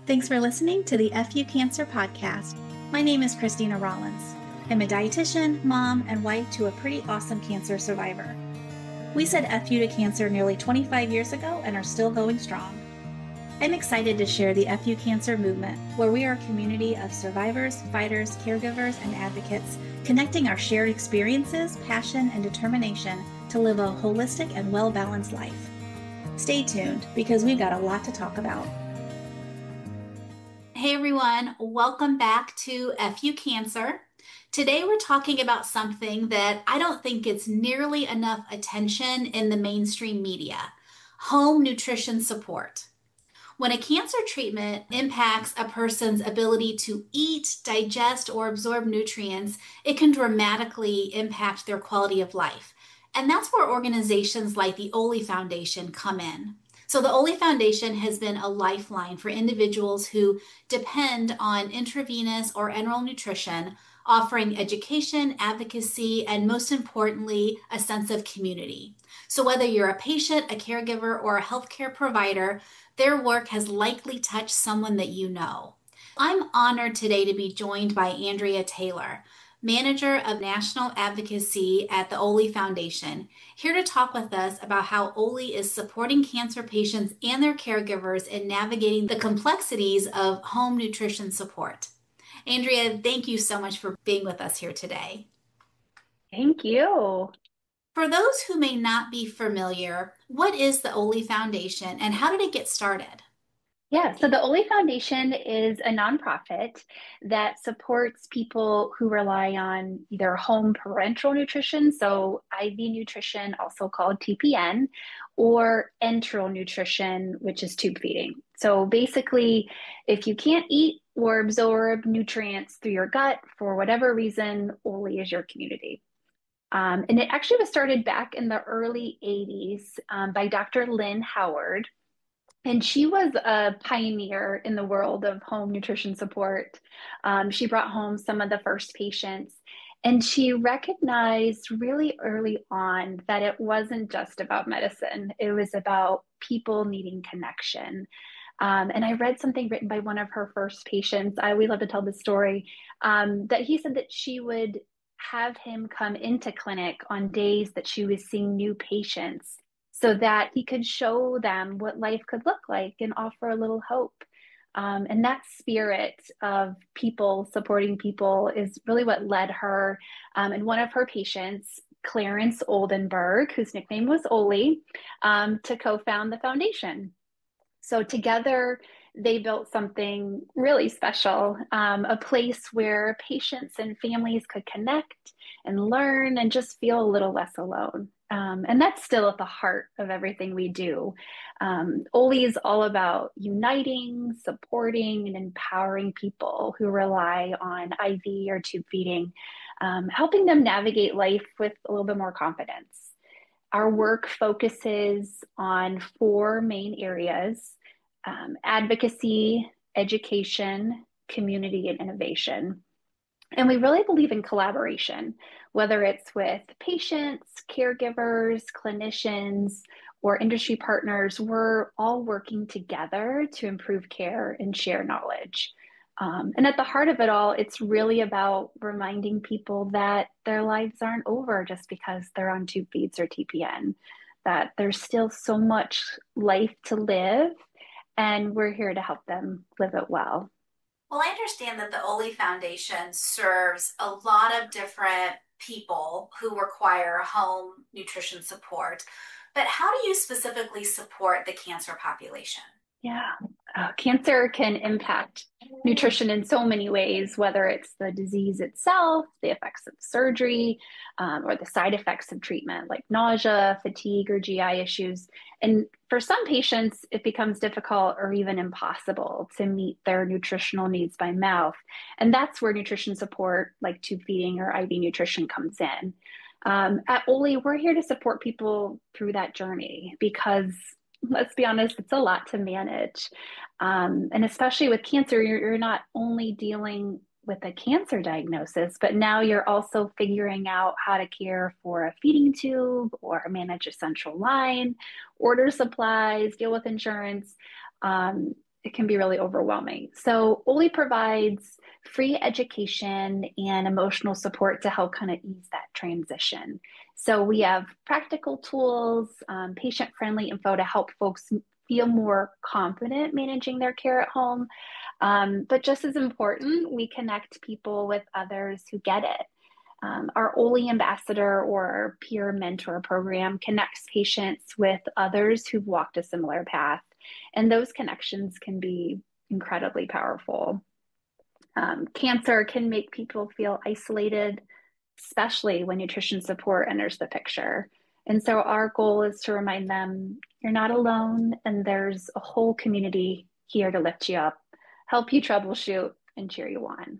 Thanks for listening to the FU Cancer Podcast. My name is Christina Rollins. I'm a dietitian, mom, and wife to a pretty awesome cancer survivor. We said FU to cancer nearly 25 years ago and are still going strong. I'm excited to share the FU Cancer movement, where we are a community of survivors, fighters, caregivers, and advocates, connecting our shared experiences, passion, and determination to live a holistic and well-balanced life. Stay tuned, because we've got a lot to talk about. Hey everyone, welcome back to FU Cancer. Today we're talking about something that I don't think gets nearly enough attention in the mainstream media: home nutrition support. When a cancer treatment impacts a person's ability to eat, digest, or absorb nutrients, it can dramatically impact their quality of life. And that's where organizations like the Oley Foundation come in. So the Oley Foundation has been a lifeline for individuals who depend on intravenous or enteral nutrition, offering education, advocacy, and most importantly, a sense of community. So whether you're a patient, a caregiver, or a healthcare provider, their work has likely touched someone that you know. I'm honored today to be joined by Andrea Taylor, Manager of National Advocacy at the Oley Foundation, here to talk with us about how Oley is supporting cancer patients and their caregivers in navigating the complexities of home nutrition support. Andrea, thank you so much for being with us here today. Thank you. For those who may not be familiar, what is the Oley Foundation and how did it get started? Yeah, so the Oley Foundation is a nonprofit that supports people who rely on either home parenteral nutrition, so IV nutrition, also called TPN, or enteral nutrition, which is tube feeding. So basically, if you can't eat or absorb nutrients through your gut for whatever reason, Oley is your community. And it actually was started back in the early 80s by Dr. Lynn Howard. And she was a pioneer in the world of home nutrition support. She brought home some of the first patients, and she recognized really early on that it wasn't just about medicine, it was about people needing connection. And I read something written by one of her first patients. We love to tell the story, that he said that she would have him come into clinic on days that she was seeing new patients so that he could show them what life could look like and offer a little hope. And that spirit of people supporting people is really what led her and one of her patients, Clarence Oldenburg, whose nickname was Oley, to co-found the foundation. So together, they built something really special, a place where patients and families could connect and learn and just feel a little less alone. And that's still at the heart of everything we do. Oley is all about uniting, supporting, and empowering people who rely on IV or tube feeding, helping them navigate life with a little bit more confidence. Our work focuses on four main areas: advocacy, education, community, and innovation. And we really believe in collaboration, whether it's with patients, caregivers, clinicians, or industry partners. We're all working together to improve care and share knowledge. And at the heart of it all, it's really about reminding people that their lives aren't over just because they're on tube feeds or TPN, that there's still so much life to live, and we're here to help them live it well. Well, I understand that the Oley Foundation serves a lot of different people who require home nutrition support, but how do you specifically support the cancer population? Yeah, cancer can impact nutrition in so many ways, whether it's the disease itself, the effects of surgery, or the side effects of treatment like nausea, fatigue, or GI issues. And for some patients, it becomes difficult or even impossible to meet their nutritional needs by mouth. And that's where nutrition support like tube feeding or IV nutrition comes in. At Oley, we're here to support people through that journey because, let's be honest, it's a lot to manage. And especially with cancer, you're not only dealing with a cancer diagnosis, but now you're also figuring out how to care for a feeding tube or manage a central line, order supplies, deal with insurance. it can be really overwhelming. So Oli provides free education and emotional support to help kind of ease that transition. So we have practical tools, patient-friendly info to help folks feel more confident managing their care at home. But just as important, we connect people with others who get it. Our Oley Ambassador or peer mentor program connects patients with others who've walked a similar path, and those connections can be incredibly powerful. Cancer can make people feel isolated, especially when nutrition support enters the picture. And so our goal is to remind them you're not alone, and there's a whole community here to lift you up, help you troubleshoot, and cheer you on.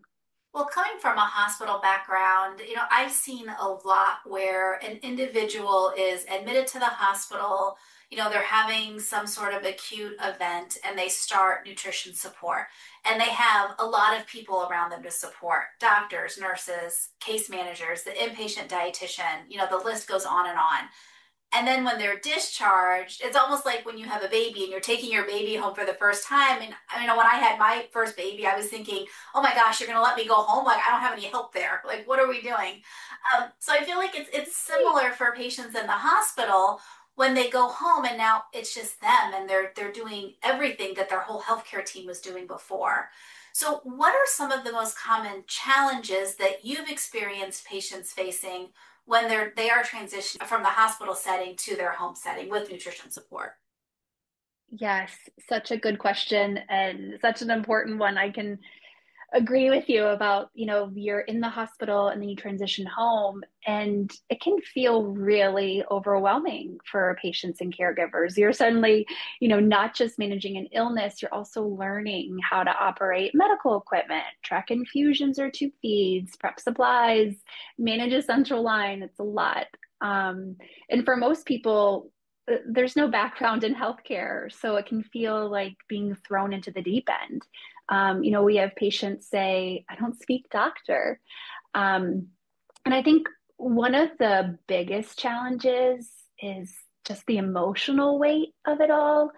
Well, coming from a hospital background, I've seen a lot where an individual is admitted to the hospital, they're having some sort of acute event and they start nutrition support. And they have a lot of people around them to support doctors, nurses, case managers, the inpatient dietitian, the list goes on and on. And then when they're discharged, it's almost like when you have a baby and you're taking your baby home for the first time. And I mean, when I had my first baby, I was thinking, oh my gosh, you're going to let me go home? Like, I don't have any help there. Like, what are we doing? So I feel like it's similar for patients in the hospital when they go home and now it's just them and they're doing everything that their whole healthcare team was doing before. So, what are some of the most common challenges that you've experienced patients facing when they are transitioning from the hospital setting to their home setting with nutrition support? Yes, such a good question and such an important one. I can agree with you about, you're in the hospital and then you transition home, and it can feel really overwhelming for patients and caregivers. You're suddenly, not just managing an illness, you're also learning how to operate medical equipment, track infusions or tube feeds, prep supplies, manage a central line. It's a lot. And for most people, there's no background in healthcare, so it can feel like being thrown into the deep end. We have patients say, I don't speak doctor. And I think one of the biggest challenges is just the emotional weight of it all.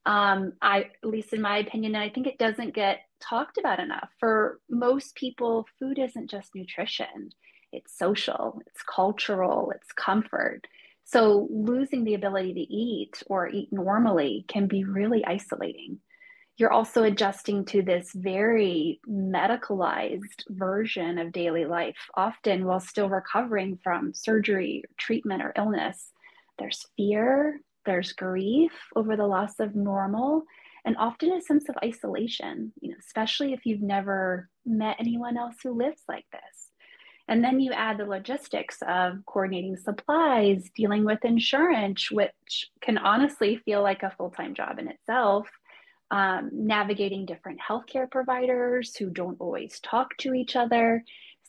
At least in my opinion, and I think it doesn't get talked about enough. For most people, food isn't just nutrition. It's social, it's cultural, it's comfort. So losing the ability to eat or eat normally can be really isolating. You're also adjusting to this very medicalized version of daily life, often while still recovering from surgery, or treatment, or illness. There's fear, there's grief over the loss of normal, and often a sense of isolation, especially if you've never met anyone else who lives like this. And then you add the logistics of coordinating supplies, dealing with insurance, which can honestly feel like a full time job in itself, navigating different healthcare providers who don't always talk to each other.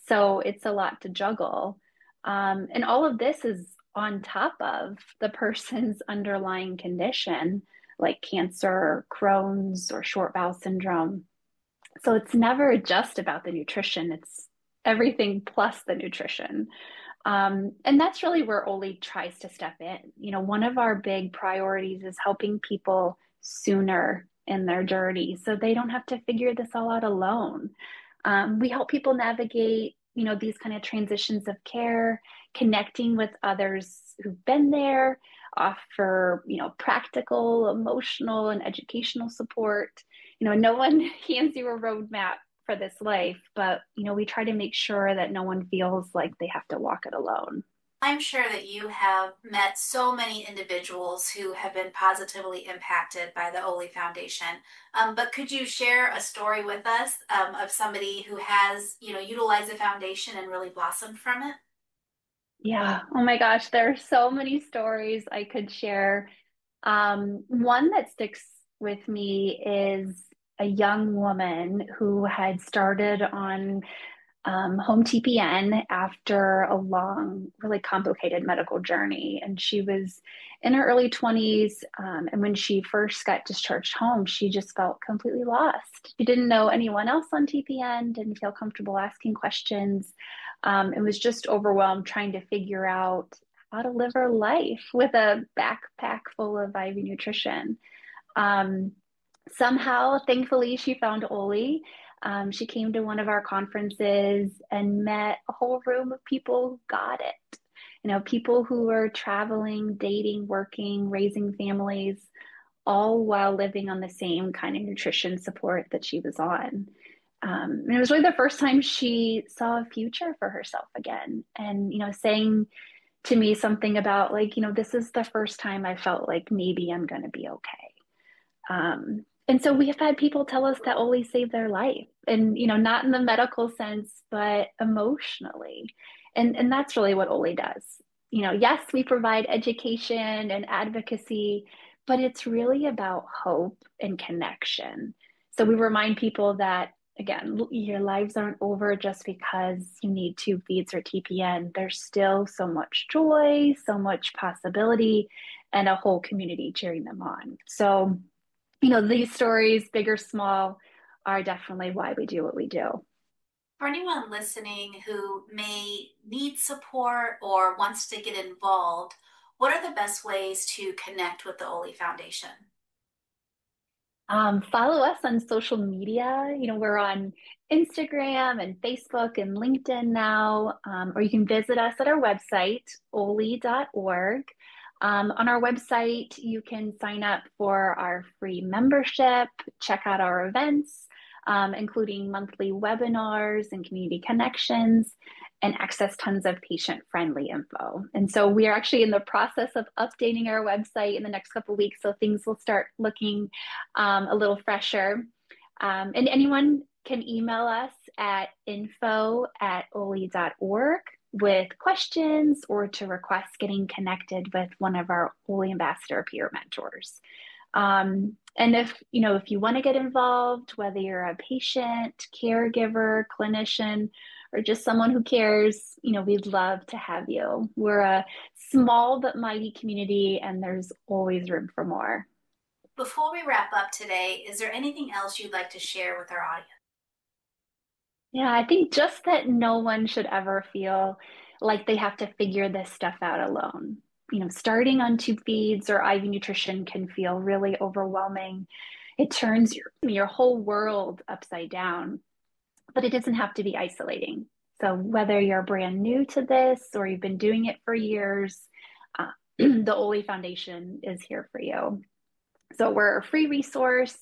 So it's a lot to juggle. And all of this is on top of the person's underlying condition, like cancer, Crohn's, or short bowel syndrome. So it's never just about the nutrition, it's everything plus the nutrition. And that's really where Oli tries to step in. One of our big priorities is helping people sooner in their journey so they don't have to figure this all out alone. We help people navigate, these kind of transitions of care, connecting with others who've been there, offer, practical, emotional, and educational support. No one hands you a roadmap for this life, but we try to make sure that no one feels like they have to walk it alone. I'm sure that you have met so many individuals who have been positively impacted by the Oley Foundation. But could you share a story with us of somebody who has, utilized the foundation and really blossomed from it? Yeah. Oh my gosh, there are so many stories I could share. One that sticks with me is a young woman who had started on home TPN after a long, really complicated medical journey. And she was in her early 20s. And when she first got discharged home, she just felt completely lost. She didn't know anyone else on TPN, didn't feel comfortable asking questions, and was just overwhelmed trying to figure out how to live her life with a backpack full of IV nutrition. Um, Somehow, thankfully, she found Oli. She came to one of our conferences and met a whole room of people who got it. People who were traveling, dating, working, raising families, all while living on the same kind of nutrition support that she was on. And it was really the first time she saw a future for herself again. And, saying to me something about like, this is the first time I felt like maybe I'm going to be okay. And so we have had people tell us that Oli saved their life, and not in the medical sense, but emotionally. And that's really what Oli does. Yes, we provide education and advocacy, but it's really about hope and connection. So we remind people that again, your lives aren't over just because you need tube feeds or TPN. There's still so much joy, so much possibility, and a whole community cheering them on. So these stories, big or small, are definitely why we do what we do. For anyone listening who may need support or wants to get involved, what are the best ways to connect with the Oley Foundation? Follow us on social media. We're on Instagram and Facebook and LinkedIn now, or you can visit us at our website, oley.org. On our website, you can sign up for our free membership, check out our events, including monthly webinars and community connections, and access tons of patient-friendly info. And so we are actually in the process of updating our website in the next couple of weeks, so things will start looking a little fresher. And anyone can email us at info@oley.org with questions or to request getting connected with one of our Oley Ambassador peer mentors. And if you want to get involved, whether you're a patient, caregiver, clinician, or just someone who cares, we'd love to have you. We're a small but mighty community, and there's always room for more. Before we wrap up today, is there anything else you'd like to share with our audience? Yeah, I think just that no one should ever feel like they have to figure this stuff out alone. Starting on tube feeds or IV nutrition can feel really overwhelming. It turns your whole world upside down, but it doesn't have to be isolating. So whether you're brand new to this or you've been doing it for years, the Oley Foundation is here for you. So we're a free resource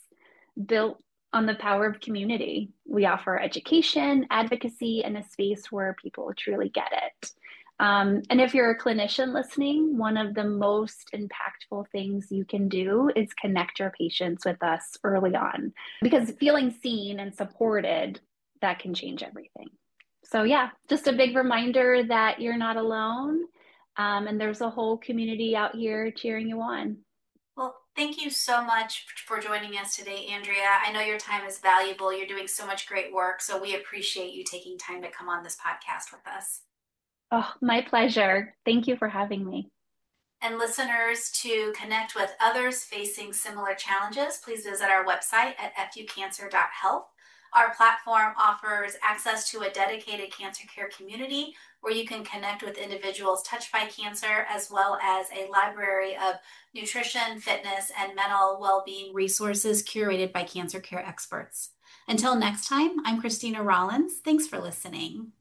built on the power of community. We offer education, advocacy, and a space where people truly get it. And if you're a clinician listening, one of the most impactful things you can do is connect your patients with us early on, because feeling seen and supported, that can change everything. So yeah, just a big reminder that you're not alone, and there's a whole community out here cheering you on. Well, thank you so much for joining us today, Andrea. I know your time is valuable. You're doing so much great work, so we appreciate you taking time to come on this podcast with us. Oh, my pleasure. Thank you for having me. And listeners, to connect with others facing similar challenges, please visit our website at fucancer.health. Our platform offers access to a dedicated cancer care community where you can connect with individuals touched by cancer, as well as a library of nutrition, fitness, and mental well-being resources curated by cancer care experts. Until next time, I'm Christina Rollins. Thanks for listening.